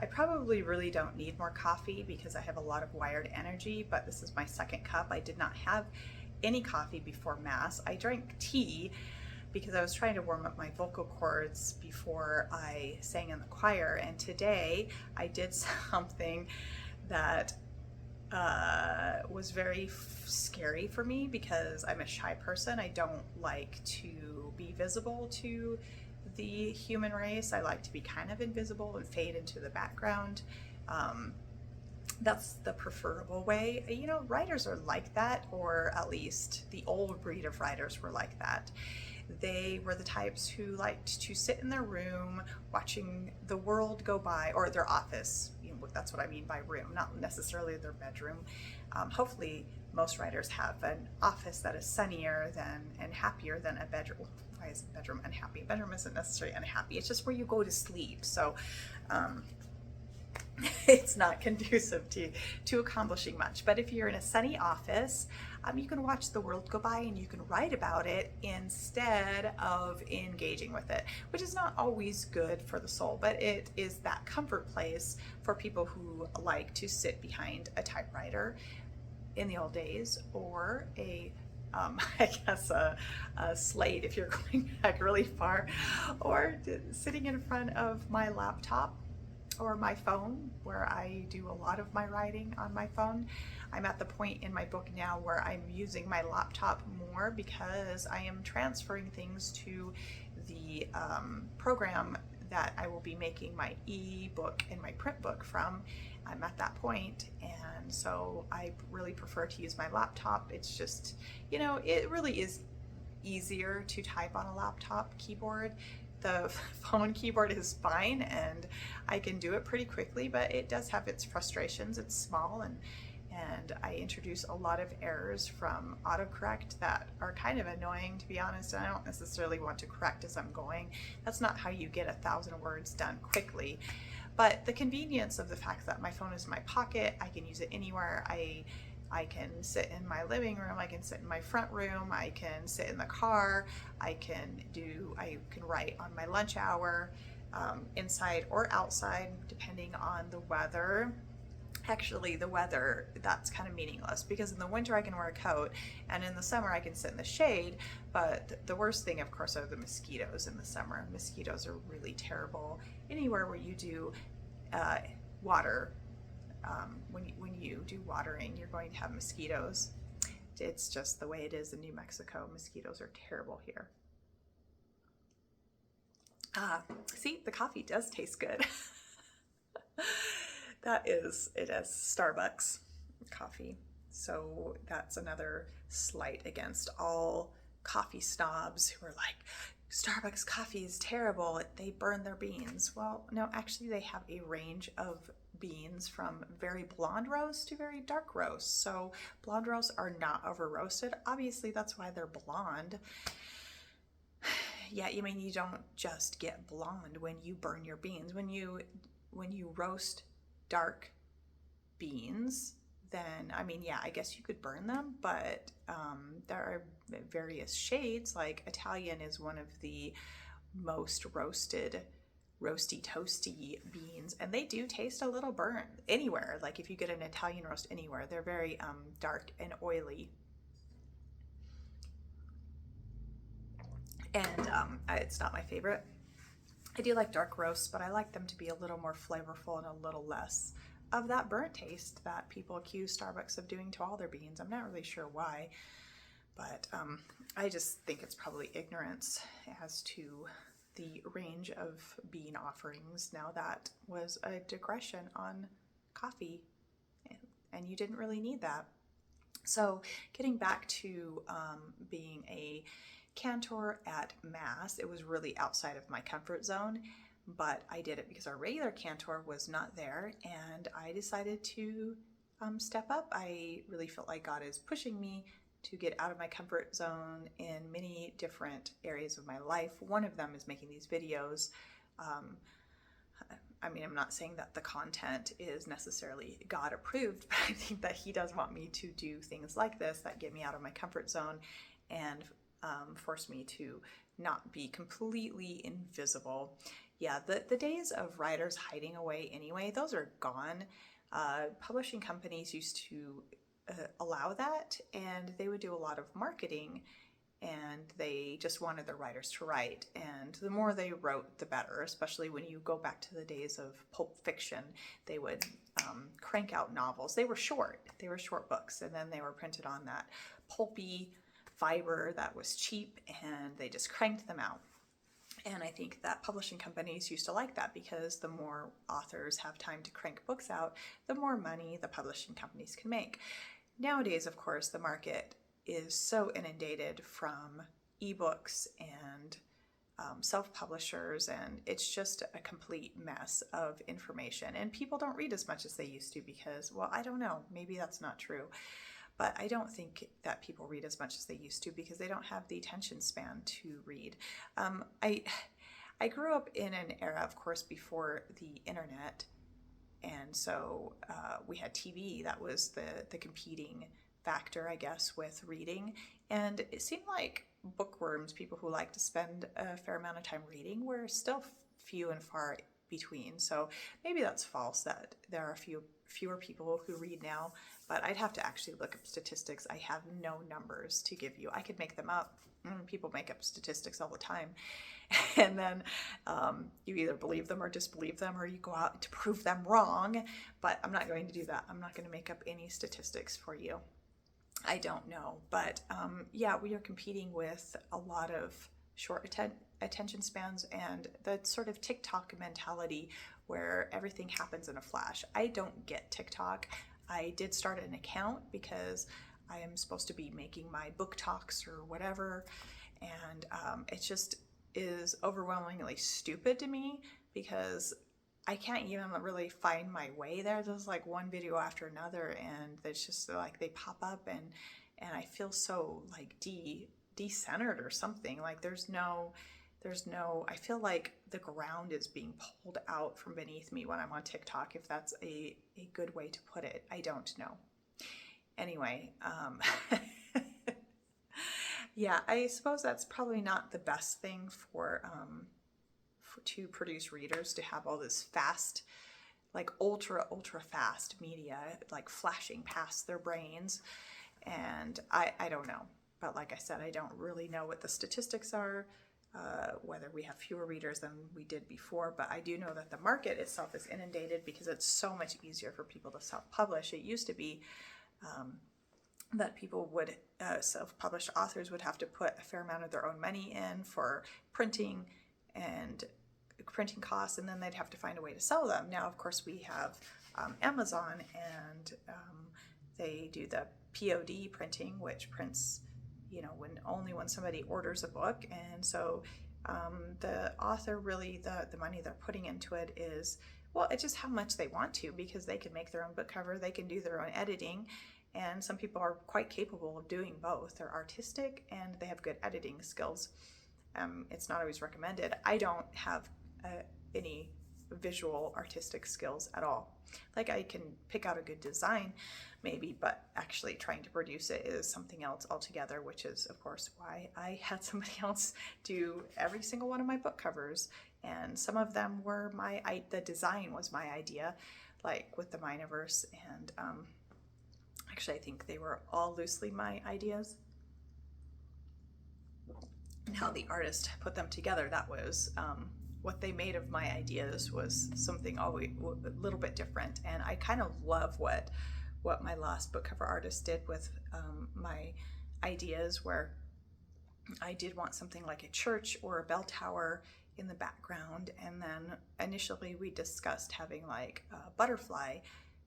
I probably really don't need more coffee because I have a lot of wired energy, but this is my second cup. I did not have any coffee before Mass. I drank tea because I was trying to warm up my vocal cords before I sang in the choir. And today I did something that was very scary for me because I'm a shy person. I don't like to be visible to the human race. I like to be kind of invisible and fade into the background. Um, that's the preferable way. You know, writers are like that, or at least the old breed of writers were like that. They were the types who liked to sit in their room watching the world go by, or their office. You know, that's what I mean by room, not necessarily their bedroom. Hopefully, most writers have an office that is sunnier than and happier than a bedroom. Why is a bedroom unhappy? A bedroom isn't necessarily unhappy. It's just where you go to sleep. So it's not conducive to accomplishing much. But if you're in a sunny office, you can watch the world go by and you can write about it instead of engaging with it, which is not always good for the soul, but it is that comfort place for people who like to sit behind a typewriter in the old days, or I guess a slate if you're going back really far, or sitting in front of my laptop or my phone, where I do a lot of my writing on my phone. I'm at the point in my book now where I'm using my laptop more because I am transferring things to the program that I will be making my e-book and my print book from. I'm at that point, and so I really prefer to use my laptop. It's just, you know, it really is easier to type on a laptop keyboard. The phone keyboard is fine and I can do it pretty quickly, but it does have its frustrations. It's small, and I introduce a lot of errors from autocorrect that are kind of annoying, to be honest, and I don't necessarily want to correct as I'm going. That's not how you get 1,000 words done quickly. But the convenience of the fact that my phone is in my pocket, I can use it anywhere. I can sit in my living room, I can sit in my front room, I can sit in the car, I can write on my lunch hour, inside or outside, depending on the weather. Actually, the weather, that's kind of meaningless because in the winter I can wear a coat and in the summer I can sit in the shade, but the worst thing, of course, are the mosquitoes in the summer. Mosquitoes are really terrible anywhere where you do water. When you do watering, you're going to have mosquitoes. It's just the way it is in New Mexico. Mosquitoes are terrible here. See, the coffee does taste good. It has Starbucks coffee. So that's another slight against all coffee snobs who are like, Starbucks coffee is terrible, they burn their beans. Well, no, actually they have a range of beans from very blonde roast to very dark roast. So blonde roasts are not over roasted. Obviously that's why they're blonde. Yeah, you mean you don't just get blonde when you burn your beans. When you roast dark beans, then I mean, yeah, I guess you could burn them, but there are various shades. Like Italian is one of the most roasted, roasty toasty beans, and they do taste a little burnt anywhere. Like if you get an Italian roast anywhere, they're very dark and oily. And it's not my favorite. I do like dark roasts, but I like them to be a little more flavorful and a little less of that burnt taste that people accuse Starbucks of doing to all their beans. I'm not really sure why, but I just think it's probably ignorance as to the range of bean offerings. Now that was a digression on coffee, and you didn't really need that. So getting back to being a cantor at Mass, it was really outside of my comfort zone, but I did it because our regular cantor was not there, and I decided to step up. I really felt like God is pushing me to get out of my comfort zone in many different areas of my life. One of them is making these videos. I mean, I'm not saying that the content is necessarily God approved, but I think that He does want me to do things like this that get me out of my comfort zone and force me to not be completely invisible. Yeah, the days of writers hiding away anyway, those are gone. Publishing companies used to allow that, and they would do a lot of marketing, and they just wanted their writers to write. And the more they wrote, the better, especially when you go back to the days of Pulp Fiction. They would crank out novels. They were short books, and then they were printed on that pulpy fiber that was cheap, and they just cranked them out. And I think that publishing companies used to like that, because the more authors have time to crank books out, the more money the publishing companies can make. Nowadays, of course, the market is so inundated from ebooks and self-publishers, and it's just a complete mess of information. And people don't read as much as they used to because, well, I don't know, maybe that's not true. But I don't think that people read as much as they used to because they don't have the attention span to read. I grew up in an era, of course, before the internet, and so we had TV. That was the competing factor, I guess, with reading. And it seemed like bookworms, people who like to spend a fair amount of time reading, were still few and far between. So maybe that's false, that there are fewer people who read now, but I'd have to actually look up statistics. I have no numbers to give you. I could make them up. People make up statistics all the time. And then you either believe them or disbelieve them, or you go out to prove them wrong. But I'm not going to do that. I'm not going to make up any statistics for you. I don't know. But yeah, we are competing with a lot of short attention spans and the sort of TikTok mentality where everything happens in a flash. I don't get TikTok. I did start an account because I am supposed to be making my book talks or whatever, and it just is overwhelmingly stupid to me because I can't even really find my way there. There's like one video after another, and it's just like they pop up, and I feel so like decentered or something. Like there's no, I feel like the ground is being pulled out from beneath me when I'm on TikTok, if that's a good way to put it. I don't know. Anyway, yeah, I suppose that's probably not the best thing to produce readers, to have all this fast, like ultra fast media, like flashing past their brains. And I don't know. But like I said, I don't really know what the statistics are, whether we have fewer readers than we did before. But I do know that the market itself is inundated because it's so much easier for people to self-publish. It used to be that people would, self-published authors would have to put a fair amount of their own money in for printing and printing costs, and then they'd have to find a way to sell them. Now, of course, we have Amazon, and they do the POD printing, which prints, when somebody orders a book. And so the author really, the money they're putting into it is, well, it's just how much they want to, because they can make their own book cover, they can do their own editing, and some people are quite capable of doing both. They're artistic and they have good editing skills. It's not always recommended. I don't have any visual artistic skills at all. Like, I can pick out a good design maybe, but actually trying to produce it is something else altogether, which is of course why I had somebody else do every single one of my book covers. And some of them were the design was my idea, like with the Miniverse, and actually I think they were all loosely my ideas. How the artist put them together, that was what they made of my ideas was something always a little bit different. And I kind of love what my last book cover artist did with my ideas, where I did want something like a church or a bell tower in the background. And then initially we discussed having like a butterfly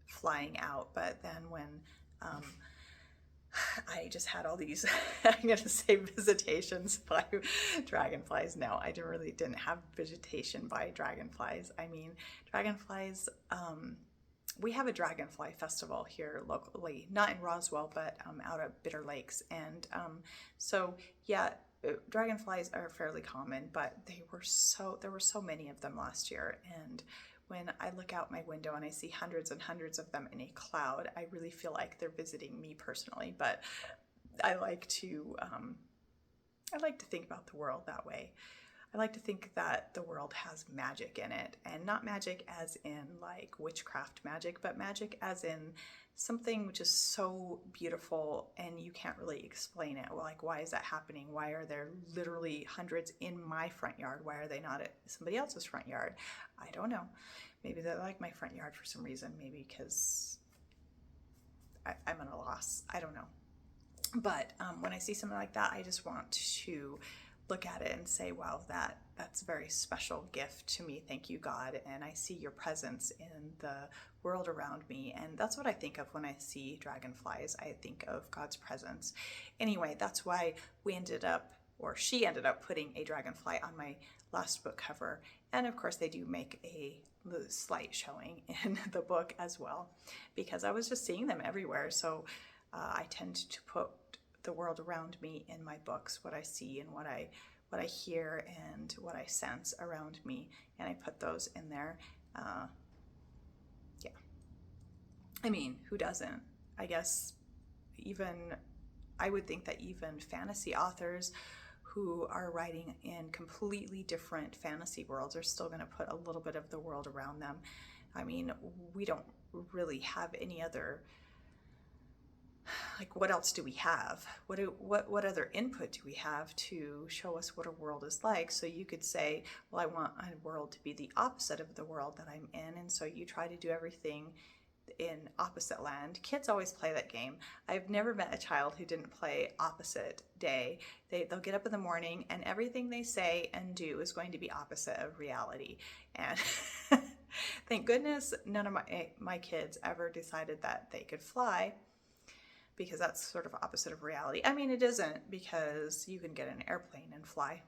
flying out, but then when I just had all these, I'm going to say visitations by dragonflies. No, I didn't have visitation by dragonflies. I mean, dragonflies, we have a dragonfly festival here locally, not in Roswell, but out at Bitter Lakes. And so, yeah, dragonflies are fairly common, but there were so many of them last year. And when I look out my window and I see hundreds and hundreds of them in a cloud, I really feel like they're visiting me personally. But I like to think about the world that way. I like to think that the world has magic in it, and not magic as in like witchcraft magic, but magic as in something which is so beautiful and you can't really explain it. Like, why is that happening? Why are there literally hundreds in my front yard? Why are they not at somebody else's front yard? I don't know. Maybe they like my front yard for some reason. Maybe because I'm at a loss. I don't know. But when I see something like that, I just want to look at it and say, wow, that's a very special gift to me. Thank you, God. And I see your presence in the world around me. And that's what I think of when I see dragonflies. I think of God's presence. Anyway, that's why she ended up putting a dragonfly on my last book cover. And of course, they do make a slight showing in the book as well, because I was just seeing them everywhere. So I tend to put the world around me in my books, what I see and what I hear and what I sense around me, and I put those in there. Yeah. I mean, who doesn't? I guess I would think that even fantasy authors who are writing in completely different fantasy worlds are still going to put a little bit of the world around them. I mean, we don't really have any other, like, what else do we have? What other input do we have to show us what a world is like? So you could say, well, I want a world to be the opposite of the world that I'm in, and so you try to do everything in opposite land. Kids always play that game. I've never met a child who didn't play opposite day. They'll get up in the morning and everything they say and do is going to be opposite of reality. And thank goodness none of my kids ever decided that they could fly, because that's sort of opposite of reality. I mean, it isn't, because you can get an airplane and fly.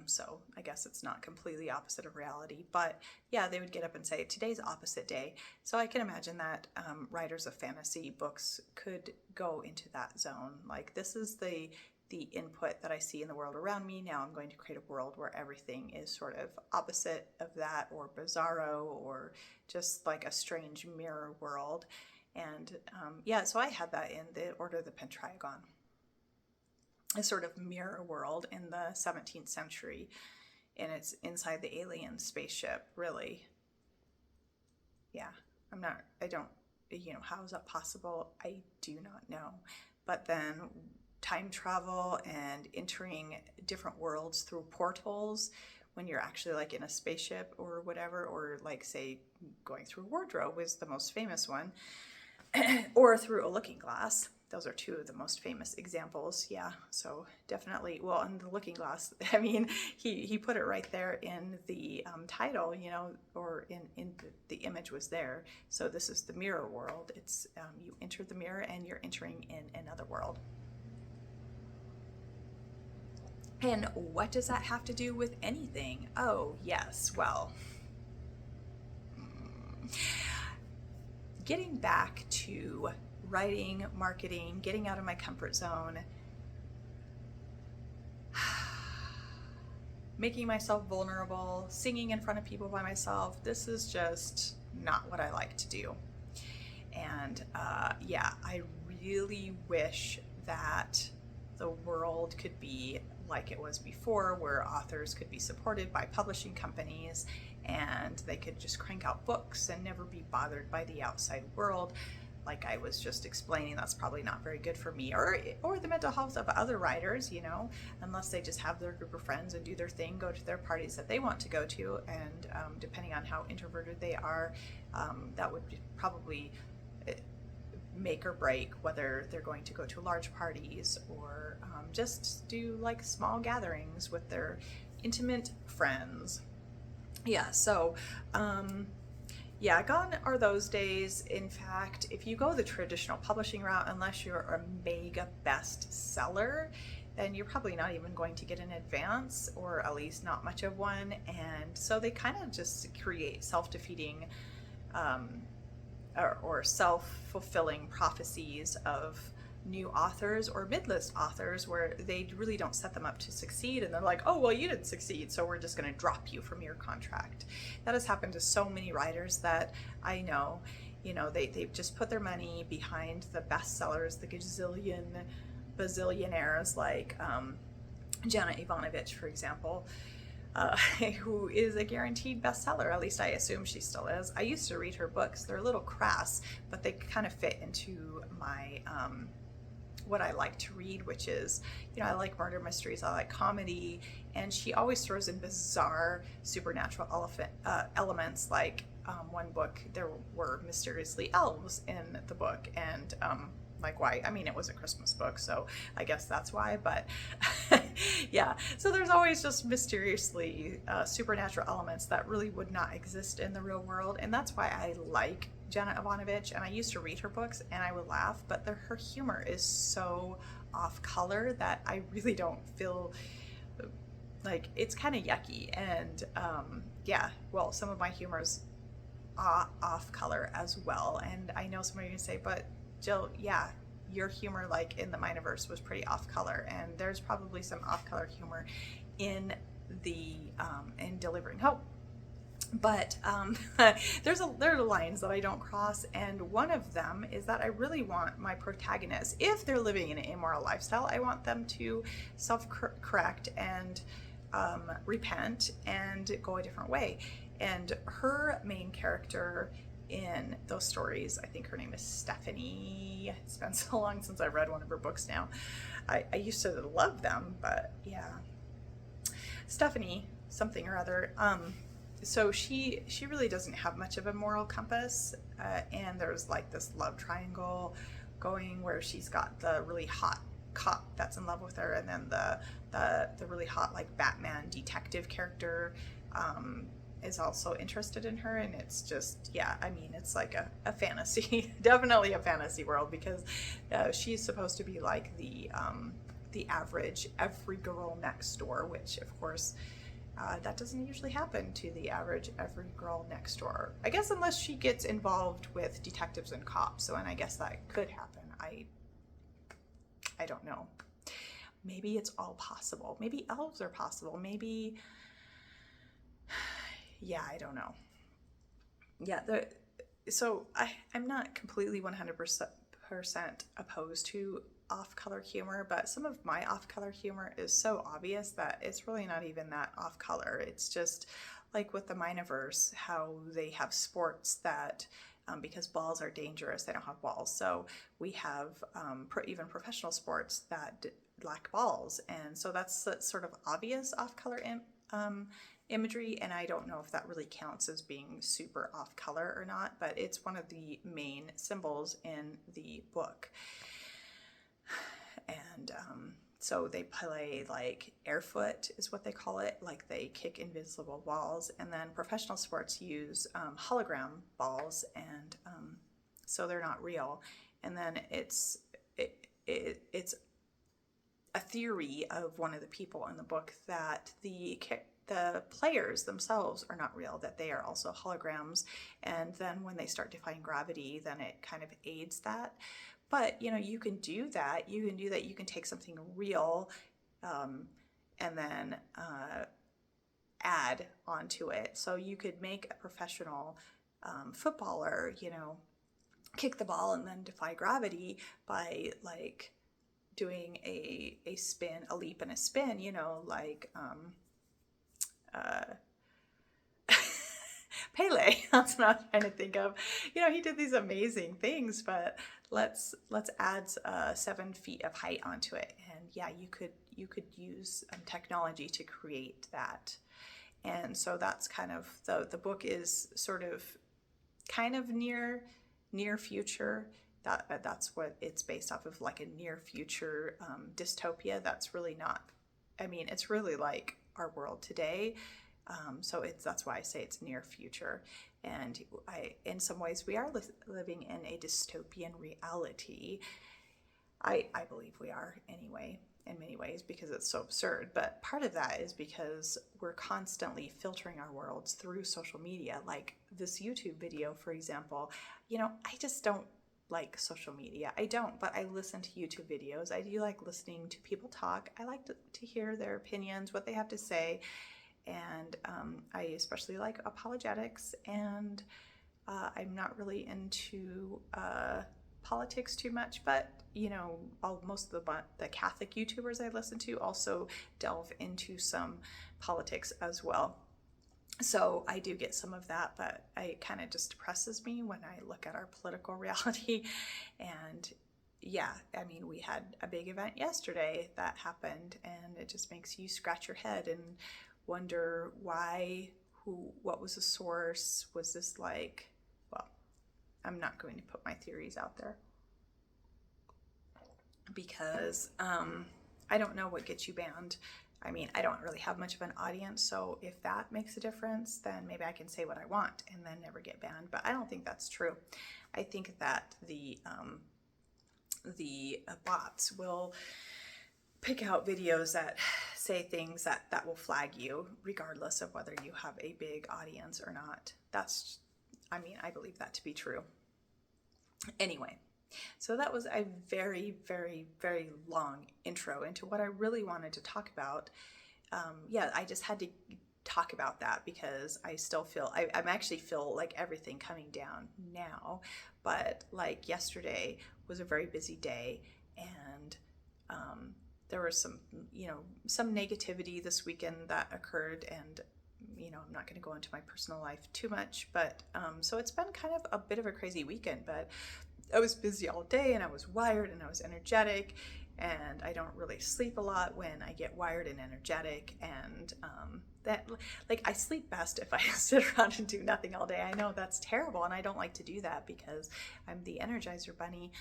So I guess it's not completely opposite of reality, but yeah, they would get up and say, today's opposite day. So I can imagine that writers of fantasy books could go into that zone. Like, this is the input that I see in the world around me. Now I'm going to create a world where everything is sort of opposite of that, or bizarro, or just like a strange mirror world. And yeah, so I had that in the Order of the Pentragon, a sort of mirror world in the 17th century, and it's inside the alien spaceship, really. Yeah, how is that possible? I do not know. But then time travel and entering different worlds through portals, when you're actually like in a spaceship or whatever, or like, say, going through a wardrobe is the most famous one, or through a looking glass. Those are two of the most famous examples. Yeah, so definitely. Well, and the looking glass, I mean, he put it right there in the title, or in the image was there. So this is the mirror world. It's you enter the mirror and you're entering in another world. And what does that have to do with anything? Oh, yes, well, getting back to writing, marketing, getting out of my comfort zone, making myself vulnerable, singing in front of people by myself, this is just not what I like to do. And yeah, I really wish that the world could be like it was before, where authors could be supported by publishing companies and they could just crank out books and never be bothered by the outside world. Like I was just explaining, that's probably not very good for me or the mental health of other writers, unless they just have their group of friends and do their thing, go to their parties that they want to go to. And depending on how introverted they are, that would probably make or break whether they're going to go to large parties or just do like small gatherings with their intimate friends. Yeah, so yeah, gone are those days. In fact, if you go the traditional publishing route, unless you're a mega bestseller, then you're probably not even going to get an advance, or at least not much of one. And so they kind of just create self-defeating or self-fulfilling prophecies of new authors or mid-list authors, where they really don't set them up to succeed, and they're like, oh, well, you didn't succeed, so we're just going to drop you from your contract. That has happened to so many writers that I know. They've just put their money behind the bestsellers, the gazillion bazillionaires like Jana Ivanovich, for example, who is a guaranteed bestseller. At least I assume she still is. I used to read her books. They're a little crass, but they kind of fit into my what I like to read, which is, I like murder mysteries, I like comedy, and she always throws in bizarre supernatural elements. Like one book, there were mysteriously elves in the book, and like, why? I mean, it was a Christmas book, so I guess that's why, but yeah. So there's always just mysteriously supernatural elements that really would not exist in the real world, and that's why I like Jana Ivanovich. And I used to read her books and I would laugh, but her humor is so off color that I really don't feel like, it's kind of yucky. And yeah, well, some of my humor is off color as well. And I know somebody can say, but Jill, yeah, your humor, like in the Miniverse, was pretty off color, and there's probably some off color humor in the in Delivering Hope. But there are lines that I don't cross, and one of them is that I really want my protagonists, if they're living an immoral lifestyle, I want them to self-correct and repent and go a different way. And her main character in those stories, I think her name is Stephanie. It's been so long since I've read one of her books now. I used to love them, but yeah. Stephanie something or other. So she really doesn't have much of a moral compass, and there's like this love triangle going where she's got the really hot cop that's in love with her, and then the really hot like Batman detective character is also interested in her. And it's just, yeah, I mean, it's like a fantasy, definitely a fantasy world, because she's supposed to be like the average every girl next door, which of course that doesn't usually happen to the average every girl next door, I guess, unless she gets involved with detectives and cops. So, and I guess that could happen. I don't know. Maybe it's all possible. Maybe elves are possible. Maybe, yeah, I don't know. Yeah, so I'm not completely 100% opposed to off-color humor, but some of my off-color humor is so obvious that it's really not even that off-color. It's just like with the Miniverse, how they have sports that because balls are dangerous, they don't have balls. So we have even professional sports that lack balls, and so that's sort of obvious off-color imagery, and I don't know if that really counts as being super off color or not, but it's one of the main symbols in the book. And so they play like airfoot is what they call it, like they kick invisible balls, and then professional sports use hologram balls, and so they're not real. And then it's a theory of one of the people in the book that the players themselves are not real, that they are also holograms. And then when they start defying gravity, then it kind of aids that. But, you can do that. You can take something real and then add onto it. So you could make a professional footballer, kick the ball and then defy gravity by like doing a spin, a leap and a spin, like Pele. That's what I'm trying to think of. He did these amazing things, but let's add 7 feet of height onto it. And yeah, you could use technology to create that. And so that's kind of the book is sort of kind of near future. That's what it's based off of, like a near future dystopia. That's really not. I mean, it's really like our world today. So that's why I say it's near future. And in some ways, we are living in a dystopian reality. I believe we are anyway, in many ways, because it's so absurd. But part of that is because we're constantly filtering our worlds through social media. Like this YouTube video, for example, I just don't like social media. I don't, but I listen to YouTube videos. I do like listening to people talk. I like to hear their opinions, what they have to say. And I especially like apologetics, and I'm not really into politics too much, but you know, most of the Catholic YouTubers I listen to also delve into some politics as well. So I do get some of that, but it kind of just depresses me when I look at our political reality. And yeah, I mean, we had a big event yesterday that happened, and it just makes you scratch your head and wonder why, what was the source? Was this like, well, I'm not going to put my theories out there because I don't know what gets you banned. I mean, I don't really have much of an audience, so if that makes a difference, then maybe I can say what I want and then never get banned. But I don't think that's true. I think that the bots will pick out videos that say things that will flag you, regardless of whether you have a big audience or not. I mean, I believe that to be true. Anyway. So that was a very, very, very long intro into what I really wanted to talk about. Yeah, I just had to talk about that because I still feel, I actually feel like everything coming down now, but like yesterday was a very busy day, and there was some, some negativity this weekend that occurred, and I'm not going to go into my personal life too much, but so it's been kind of a bit of a crazy weekend, but I was busy all day and I was wired and I was energetic, and I don't really sleep a lot when I get wired and energetic, and that, like, I sleep best if I sit around and do nothing all day. I know that's terrible, and I don't like to do that because I'm the Energizer Bunny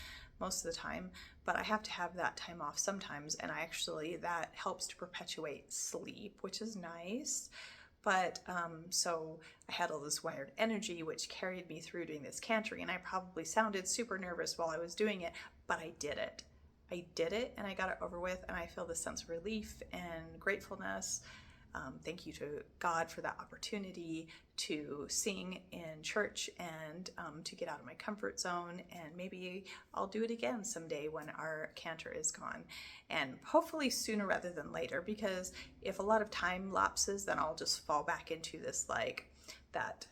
most of the time, but I have to have that time off sometimes, and that helps to perpetuate sleep, which is nice. But so I had all this wired energy, which carried me through doing this cantering, and I probably sounded super nervous while I was doing it, but I did it. I did it, and I got it over with, and I feel this sense of relief and gratefulness. Thank you to God for that opportunity to sing in church and to get out of my comfort zone. And maybe I'll do it again someday when our cantor is gone, and hopefully sooner rather than later, because if a lot of time lapses, then I'll just fall back into this, like, that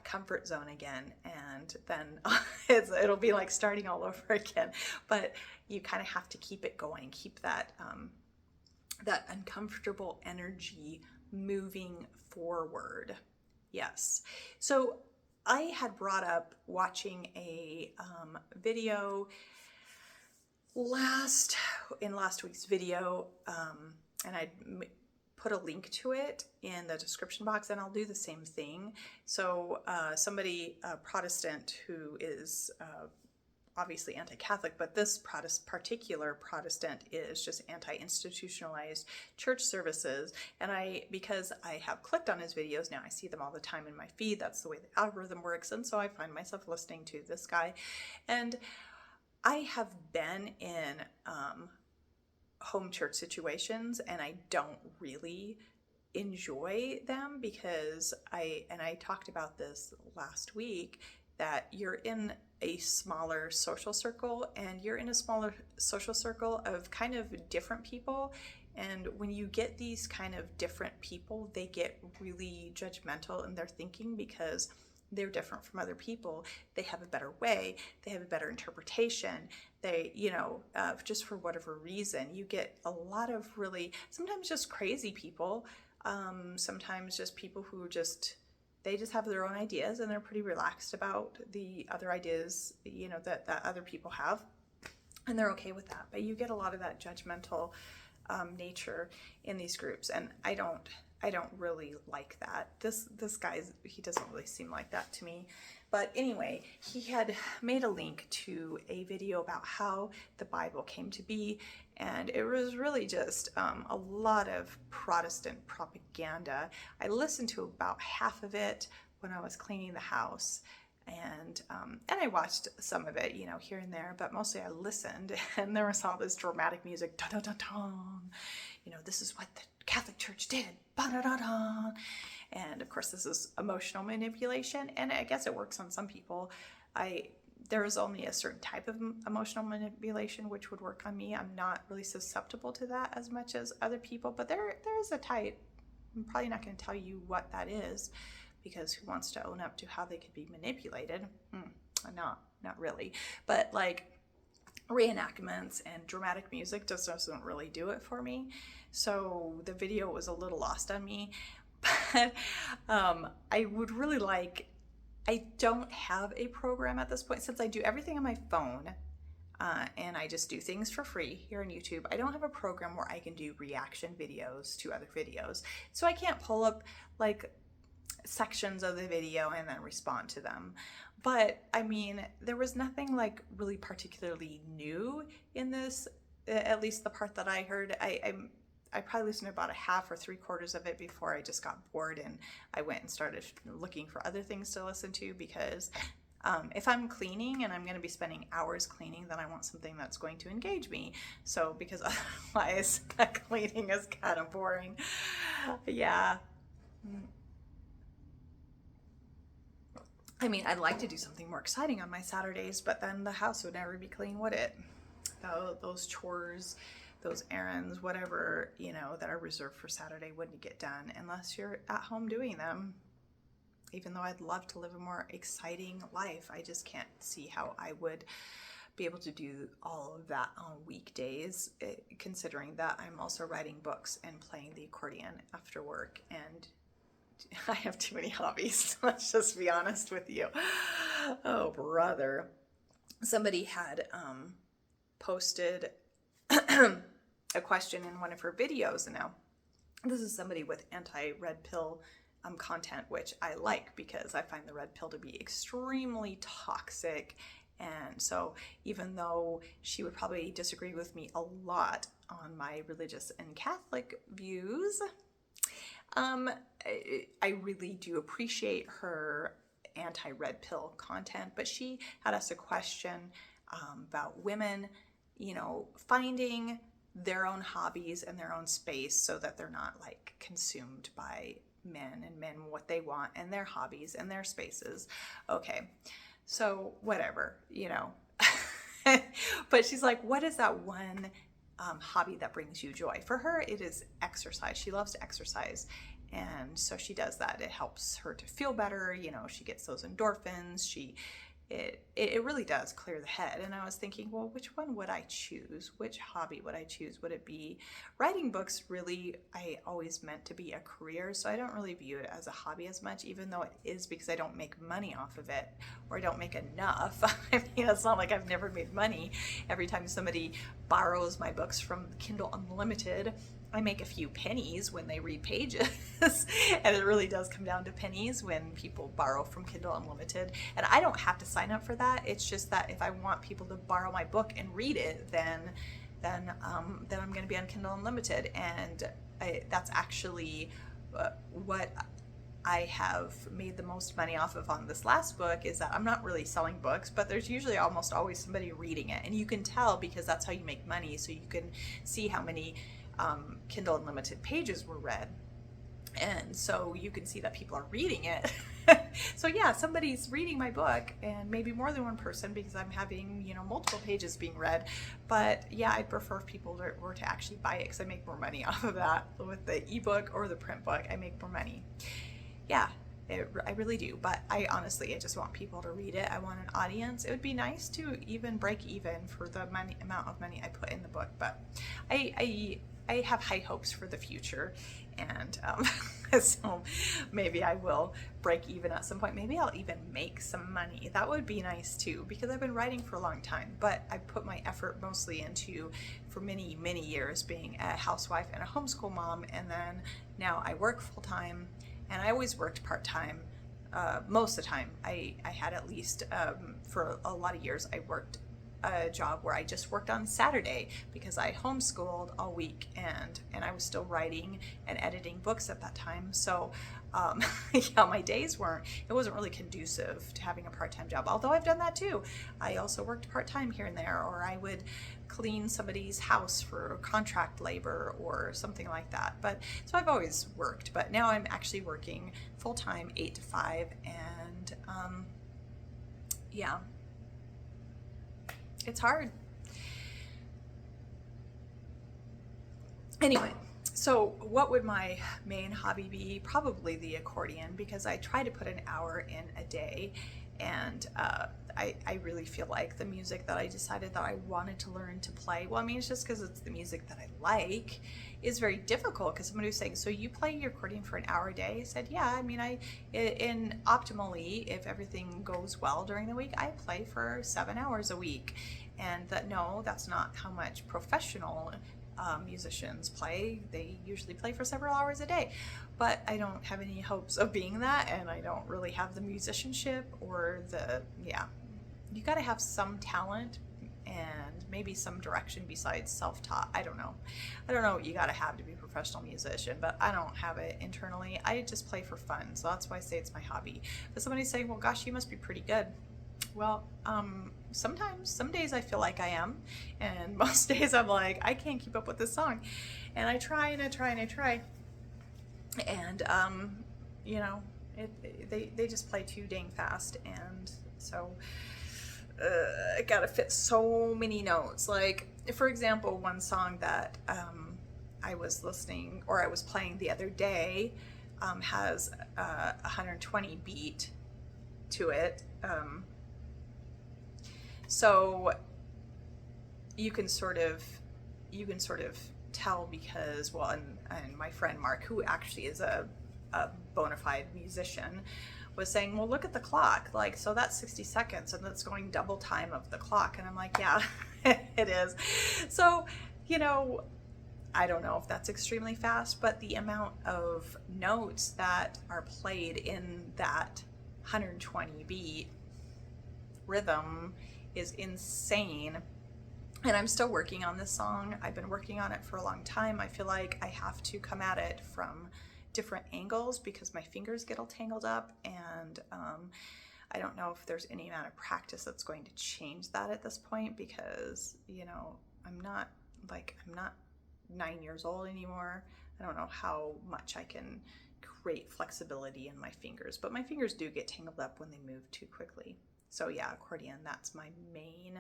comfort zone again, and then it'll be like starting all over again. But you kind of have to keep it going, keep that uncomfortable energy moving forward. Yes. So I had brought up watching a video in last week's video, and I put a link to it in the description box, and I'll do the same thing. So somebody, a Protestant who is obviously anti-Catholic, but this particular Protestant is just anti-institutionalized church services. And because I have clicked on his videos, now I see them all the time in my feed. That's the way the algorithm works. And so I find myself listening to this guy. And I have been in home church situations, and I don't really enjoy them because I talked about this last week, that you're in a smaller social circle, and you're in a smaller social circle of kind of different people. And when you get these kind of different people, they get really judgmental in their thinking because they're different from other people. They have a better way, they have a better interpretation. They, just for whatever reason, you get a lot of really, sometimes just crazy people, sometimes just people who they just have their own ideas, and they're pretty relaxed about the other ideas, that other people have, and they're okay with that. But you get a lot of that judgmental nature in these groups, and I don't really like that. This guy, he doesn't really seem like that to me. But anyway, he had made a link to a video about how the Bible came to be, and it was really just a lot of Protestant propaganda. I listened to about half of it when I was cleaning the house, and I watched some of it, here and there, but mostly I listened. And there was all this dramatic music, da da da da, this is what the Catholic Church did, ba da da da. And of course, this is emotional manipulation, and I guess it works on some people. There is only a certain type of emotional manipulation which would work on me. I'm not really susceptible to that as much as other people, but there is a type. I'm probably not going to tell you what that is, because who wants to own up to how they could be manipulated? Not really. But like, reenactments and dramatic music just doesn't really do it for me. So the video was a little lost on me. But I would really like, I don't have a program at this point since I do everything on my phone. And I just do things for free here on YouTube. I don't have a program where I can do reaction videos to other videos. So I can't pull up like sections of the video and then respond to them. But I mean, there was nothing like really particularly new in this, at least the part that I heard. I probably listened to about a half or 3/4 of it before I just got bored and I went and started looking for other things to listen to, because if I'm cleaning and I'm going to be spending hours cleaning, then I want something that's going to engage me. So, because otherwise cleaning is kind of boring. Yeah. I mean, I'd like to do something more exciting on my Saturdays, but then the house would never be clean, would it? Those chores, those errands, whatever, you know, that are reserved for Saturday wouldn't get done unless you're at home doing them. Even though I'd love to live a more exciting life, I just can't see how I would be able to do all of that on weekdays, considering that I'm also writing books and playing the accordion after work, and I have too many hobbies. Let's just be honest with you. Oh, brother. Somebody had posted a question in one of her videos, and now this is somebody with anti-red pill content, which I like because I find the red pill to be extremely toxic. And so even though she would probably disagree with me a lot on my religious and Catholic views, I really do appreciate her anti-red pill content. But she had asked a question about women, you know, finding their own hobbies and their own space so that they're not like consumed by men, and men what they want and their hobbies and their spaces. Okay, so whatever, you know. But she's like, what is that one hobby that brings you joy? For her, it is exercise. She loves to exercise, and so she does that. It helps her to feel better. You know, she gets those endorphins. It really does clear the head. And I was thinking, well, which one would I choose? Which hobby would I choose? Would it be writing books? Really, I always meant to be a career, so I don't really view it as a hobby as much, even though it is, because I don't make money off of it, or I don't make enough. I mean, it's not like I've never made money. Every time somebody borrows my books from Kindle Unlimited, I make a few pennies when they read pages. And it really does come down to pennies when people borrow from Kindle Unlimited. And I don't have to sign up for that. It's just that if I want people to borrow my book and read it, then I'm going to be on Kindle Unlimited. And that's actually what I have made the most money off of on this last book, is that I'm not really selling books, but there's usually almost always somebody reading it. And you can tell, because that's how you make money. So you can see how many Kindle Unlimited pages were read, and so you can see that people are reading it. So yeah, somebody's reading my book, and maybe more than one person, because I'm having, you know, multiple pages being read. But yeah, I'd prefer if people were to actually buy it, because I make more money off of that. With the ebook or the print book, I make more money. Yeah, I really do. But I just want people to read it. I want an audience. It would be nice to even break even for the amount of money I put in the book. But I have high hopes for the future, and so maybe I will break even at some point. Maybe I'll even make some money. That would be nice too, because I've been writing for a long time, but I put my effort mostly into, for many, many years, being a housewife and a homeschool mom, and then now I work full-time, and I always worked part-time. Most of the time, I had at least, for a lot of years, I worked a job where I just worked on Saturday, because I homeschooled all week, and I was still writing and editing books at that time. So yeah, my days it wasn't really conducive to having a part-time job, although I've done that too. I also worked part-time here and there, or I would clean somebody's house for contract labor or something like that. But so I've always worked, but now I'm actually working full-time, 8 to 5, and yeah, it's hard. Anyway, so what would my main hobby be? Probably the accordion, because I try to put an hour in a day, And I really feel like the music that I decided that I wanted to learn to play, well, I mean, it's just because it's the music that I like, is very difficult. Because somebody was saying, so you play your accordion for an hour a day? I said, yeah, I mean, in optimally, if everything goes well during the week, I play for 7 hours a week. And that, no, that's not how much professional musicians play. They usually play for several hours a day, but I don't have any hopes of being that, and I don't really have the musicianship or the, yeah, you got to have some talent and maybe some direction besides self-taught. I don't know what you got to have be a professional musician, but I don't have it internally. I just play for fun, so that's why I say it's my hobby. But somebody's saying, well, gosh, you must be pretty good. Well, sometimes, some days I feel like I am, and most days I'm like, I can't keep up with this song. And I try and I try and I try. And, you know, they just play too dang fast. And so I gotta fit so many notes. Like, for example, one song that I was listening, or I was playing the other day, has 120 beat to it. So you can sort of tell, because, well, and my friend Mark, who actually is a bona fide musician, was saying, well, look at the clock, like, so that's 60 seconds and that's going double time of the clock. And I'm like, yeah, it is. So, you know, I don't know if that's extremely fast, but the amount of notes that are played in that 120 beat rhythm is insane. And I'm still working on this song. I've been working on it for a long time. I feel like I have to come at it from different angles because my fingers get all tangled up, and I don't know if there's any amount of practice that's going to change that at this point, because, you know, I'm not 9 years old anymore. I don't know how much I can create flexibility in my fingers, but my fingers do get tangled up when they move too quickly. So yeah, accordion, that's my main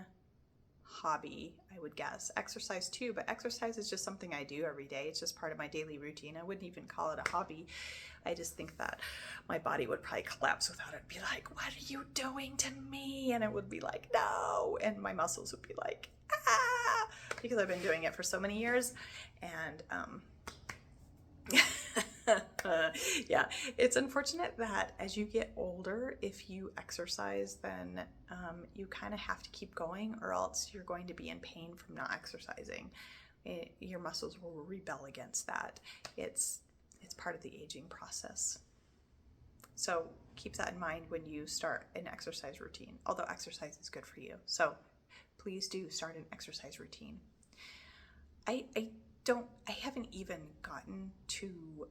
hobby, I would guess. Exercise too, but exercise is just something I do every day. It's just part of my daily routine. I wouldn't even call it a hobby. I just think that my body would probably collapse without it. Be like, what are you doing to me? And it would be like, no. And my muscles would be like, ah, because I've been doing it for so many years. And yeah, it's unfortunate that as you get older, if you exercise, then you kind of have to keep going, or else you're going to be in pain from not exercising. Your muscles will rebel against that. It's part of the aging process. So keep that in mind when you start an exercise routine, although exercise is good for you. So please do start an exercise routine. I haven't even gotten to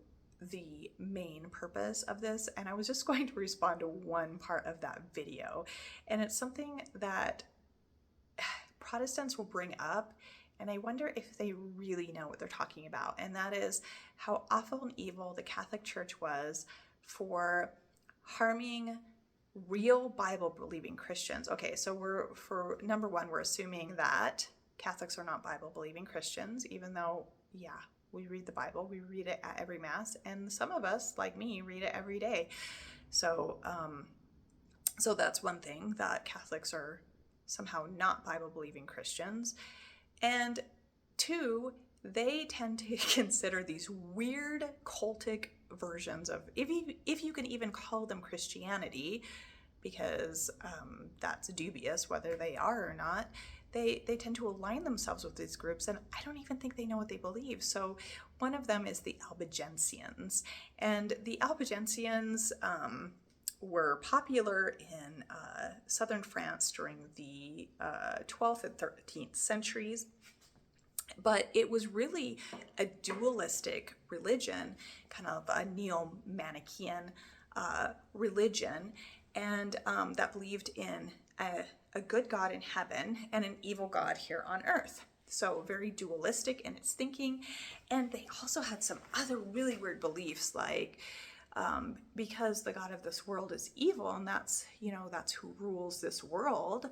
the main purpose of this, and I was just going to respond to one part of that video, and it's something that Protestants will bring up, and I wonder if they really know what they're talking about, and that is how awful and evil the Catholic Church was for harming real Bible-believing Christians. Okay, so for number one, we're assuming that Catholics are not Bible-believing Christians, even though, yeah, we read the Bible, we read it at every Mass, and some of us, like me, read it every day. So, so that's one thing, that Catholics are somehow not Bible-believing Christians. And two, they tend to consider these weird cultic versions of, if you can even call them Christianity, because that's dubious whether they are or not. They tend to align themselves with these groups, and I don't even think they know what they believe. So one of them is the Albigensians, and the Albigensians were popular in southern France during the 12th and 13th centuries. But it was really a dualistic religion, kind of a neo-Manichaean religion, and that believed in a good God in heaven and an evil God here on earth. So very dualistic in its thinking. And they also had some other really weird beliefs, like because the God of this world is evil, and that's who rules this world,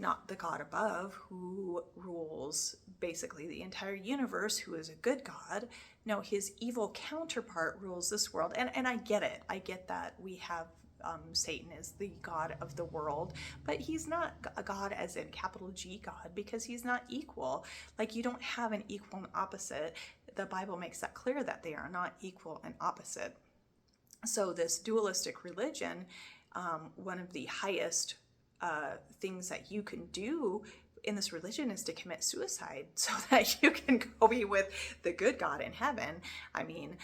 not the God above, who rules basically the entire universe, who is a good God. No, his evil counterpart rules this world. And I get it. I get that we have Satan is the god of the world, but he's not a god as in capital G God, because he's not equal. Like, you don't have an equal and opposite. The Bible makes that clear that they are not equal and opposite. So this dualistic religion, one of the highest things that you can do in this religion is to commit suicide so that you can go be with the good God in heaven. I mean,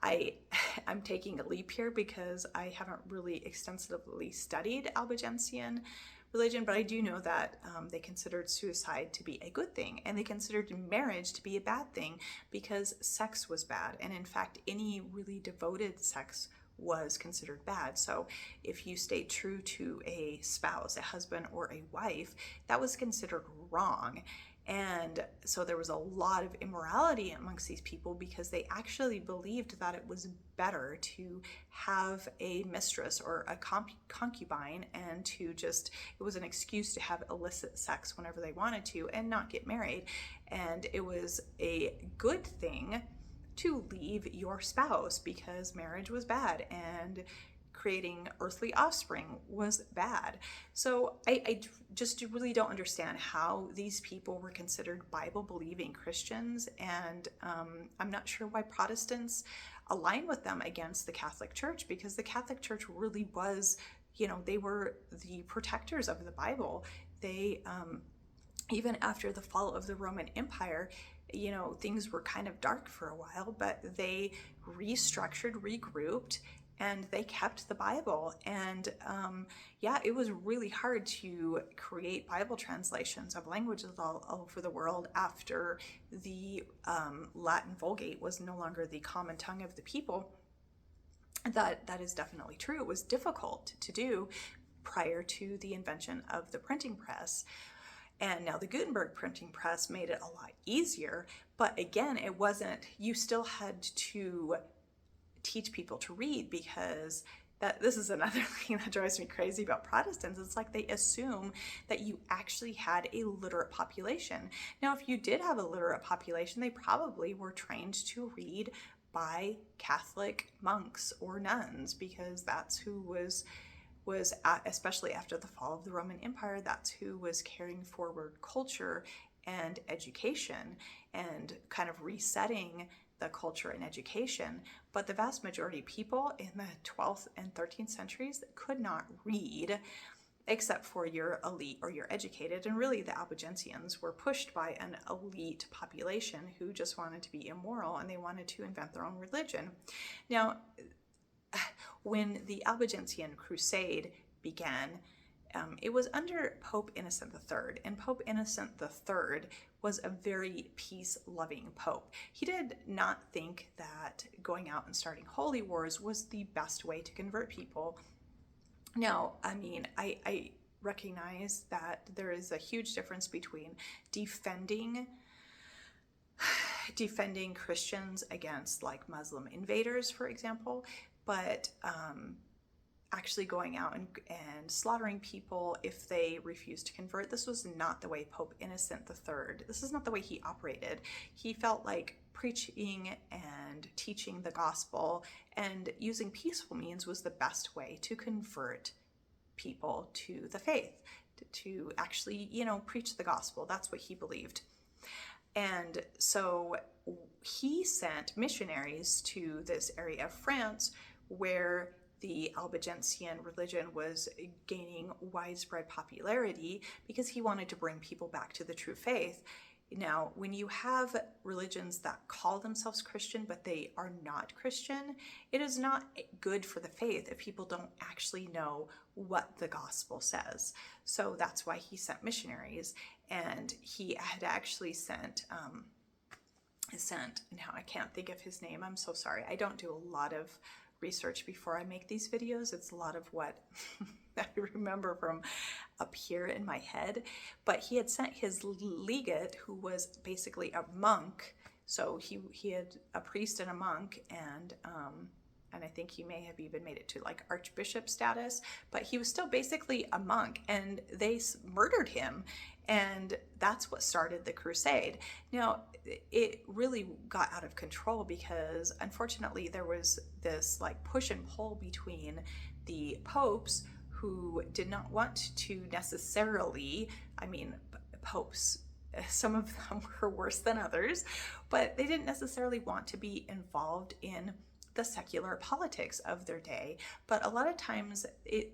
I'm taking a leap here because I haven't really extensively studied Albigensian religion, but I do know that they considered suicide to be a good thing, and they considered marriage to be a bad thing because sex was bad. And in fact, any really devoted sex was considered bad. So if you stayed true to a spouse, a husband or a wife, that was considered wrong. And so there was a lot of immorality amongst these people because they actually believed that it was better to have a mistress or a concubine, and to just, it was an excuse to have illicit sex whenever they wanted to and not get married. And it was a good thing to leave your spouse because marriage was bad and creating earthly offspring was bad. So I just really don't understand how these people were considered Bible-believing Christians, and I'm not sure why Protestants align with them against the Catholic Church, because the Catholic Church really was, they were the protectors of the Bible. They, even after the fall of the Roman Empire, things were kind of dark for a while, but they restructured, regrouped, and they kept the Bible. And it was really hard to create Bible translations of languages all over the world after the Latin Vulgate was no longer the common tongue of the people. That is definitely true. It was difficult to do prior to the invention of the printing press. And now the Gutenberg printing press made it a lot easier, but again, it wasn't, you still had to teach people to read, because this is another thing that drives me crazy about Protestants. It's like they assume that you actually had a literate population. Now, if you did have a literate population, they probably were trained to read by Catholic monks or nuns, because that's who was especially after the fall of the Roman Empire, that's who was carrying forward culture and education and kind of resetting the culture and education. But the vast majority of people in the 12th and 13th centuries could not read, except for your elite or your educated. And really, the Albigensians were pushed by an elite population who just wanted to be immoral, and they wanted to invent their own religion. Now, when the Albigensian Crusade began, it was under Pope Innocent III, and Pope Innocent III was a very peace-loving pope. He did not think that going out and starting holy wars was the best way to convert people. Now, I mean, I recognize that there is a huge difference between defending Christians against like Muslim invaders, for example, but actually going out and slaughtering people if they refuse to convert, this was not the way Pope Innocent III, this is not the way he operated. He felt like preaching and teaching the gospel and using peaceful means was the best way to convert people to the faith, to actually, preach the gospel. That's what he believed. And so he sent missionaries to this area of France where the Albigensian religion was gaining widespread popularity, because he wanted to bring people back to the true faith. Now, when you have religions that call themselves Christian, but they are not Christian, it is not good for the faith if people don't actually know what the gospel says. So that's why he sent missionaries, and he had actually sent, now I can't think of his name, I'm so sorry. I don't do a lot of research before I make these videos. It's a lot of what I remember from up here in my head. But he had sent his legate, who was basically a monk. So he had a priest and a monk, and I think he may have even made it to like archbishop status, but he was still basically a monk, and they murdered him. And that's what started the crusade. Now, it really got out of control because unfortunately there was this like push and pull between the popes, who did not want to necessarily, I mean, popes, some of them were worse than others, but they didn't necessarily want to be involved in the secular politics of their day. But a lot of times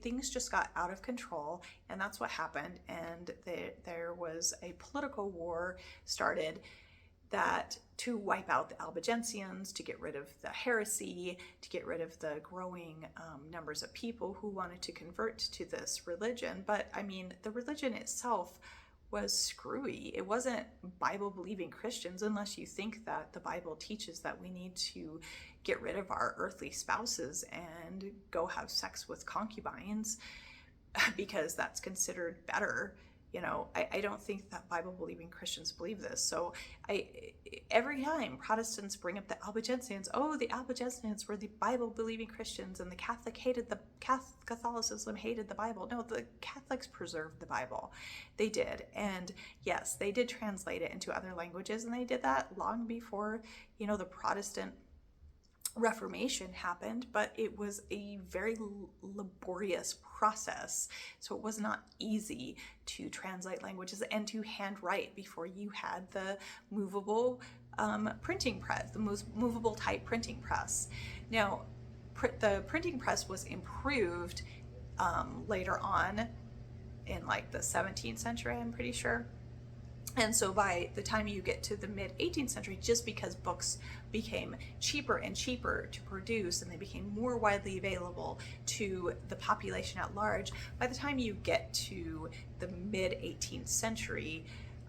things just got out of control, and that's what happened. And there was a political war started that to wipe out the Albigensians, to get rid of the heresy, to get rid of the growing numbers of people who wanted to convert to this religion. But I mean, the religion itself was screwy. It wasn't Bible-believing Christians, unless you think that the Bible teaches that we need to get rid of our earthly spouses and go have sex with concubines because that's considered better. I don't think that Bible-believing Christians believe this. So every time Protestants bring up the Albigensians, the Albigensians were the Bible-believing Christians, and the Catholicism hated the Bible. No, the Catholics preserved the Bible. They did. And yes, they did translate it into other languages, and they did that long before, the Protestant Reformation happened, but it was a very laborious process. So it was not easy to translate languages and to handwrite before you had the movable printing press, the movable type printing press. Now, the printing press was improved later on in like the 17th century, I'm pretty sure. And so by the time you get to the mid-18th century, just because books became cheaper and cheaper to produce and they became more widely available to the population at large, by the time you get to the mid-18th century,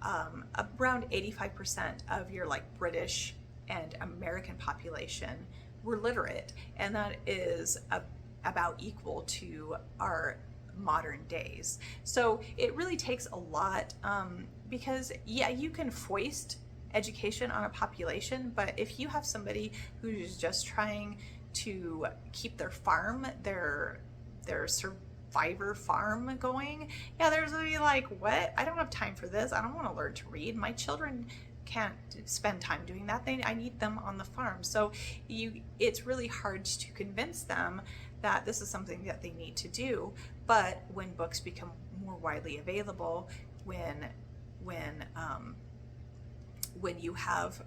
around 85% of your like British and American population were literate. And that is about equal to our modern days. So it really takes a lot because you can foist education on a population, but if you have somebody who's just trying to keep their farm, their survivor farm going, there's gonna be like, what? I don't have time for this. I don't want to learn to read. My children can't spend time doing that. I need them on the farm. So it's really hard to convince them that this is something that they need to do. But when books become more widely available, when you have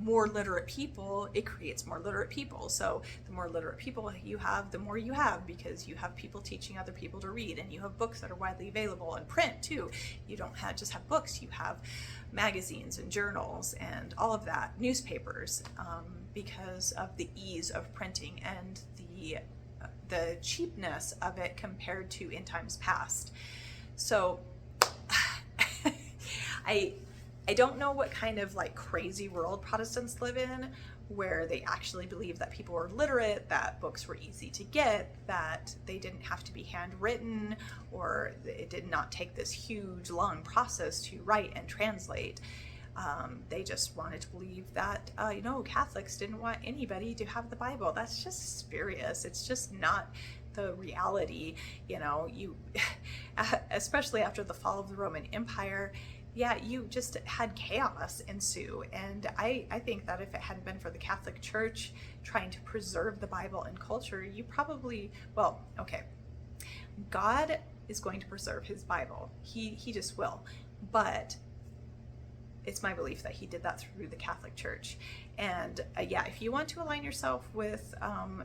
more literate people, it creates more literate people. So the more literate people you have, the more you have, because you have people teaching other people to read, and you have books that are widely available, and print too. You don't just have books, you have magazines and journals and all of that, newspapers, because of the ease of printing and the cheapness of it compared to in times past. So I don't know what kind of like crazy world Protestants live in, where they actually believe that people were literate, that books were easy to get, that they didn't have to be handwritten, or it did not take this huge long process to write and translate. They just wanted to believe that, Catholics didn't want anybody to have the Bible. That's just spurious. It's just not the reality. Especially after the fall of the Roman Empire, you just had chaos ensue. And I think that if it hadn't been for the Catholic Church trying to preserve the Bible and culture, you probably, God is going to preserve his Bible. He just will. But it's my belief that he did that through the Catholic Church. And if you want to align yourself with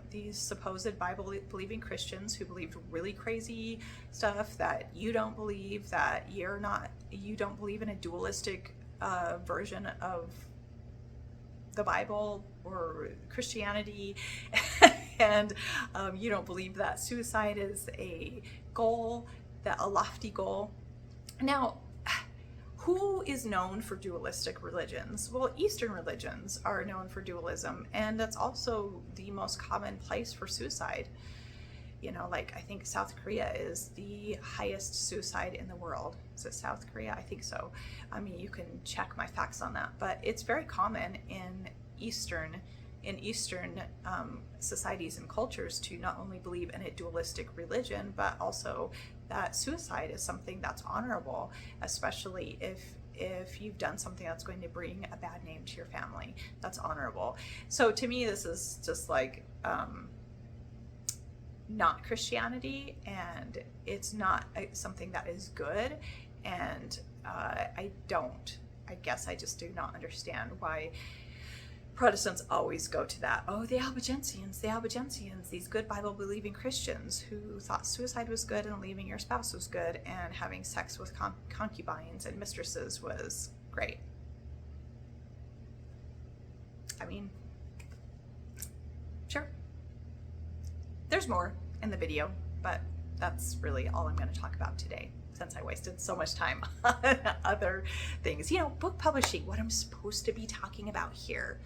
these supposed Bible-believing Christians who believed really crazy stuff that you don't believe, that you don't believe in a dualistic version of the Bible or Christianity, and you don't believe that suicide is a goal, that a lofty goal. Now, who is known for dualistic religions? Well, Eastern religions are known for dualism, and that's also the most common place for suicide. I think South Korea is the highest suicide in the world. Is it South Korea? I think so. I mean, you can check my facts on that, but it's very common in Eastern societies and cultures to not only believe in a dualistic religion, but also that suicide is something that's honorable, especially if you've done something that's going to bring a bad name to your family. That's honorable. So to me, this is just like not Christianity, and it's not something that is good. And I guess I just do not understand why Protestants always go to that. Oh, the Albigensians, these good Bible-believing Christians who thought suicide was good and leaving your spouse was good and having sex with concubines and mistresses was great. I mean, sure. There's more in the video, but that's really all I'm going to talk about today, since I wasted so much time on other things. You know, book publishing, what I'm supposed to be talking about here.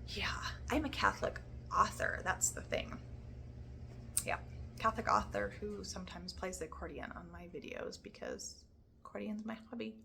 Yeah, I'm a Catholic author. That's the thing. Yeah, Catholic author who sometimes plays the accordion on my videos because accordion's my hobby.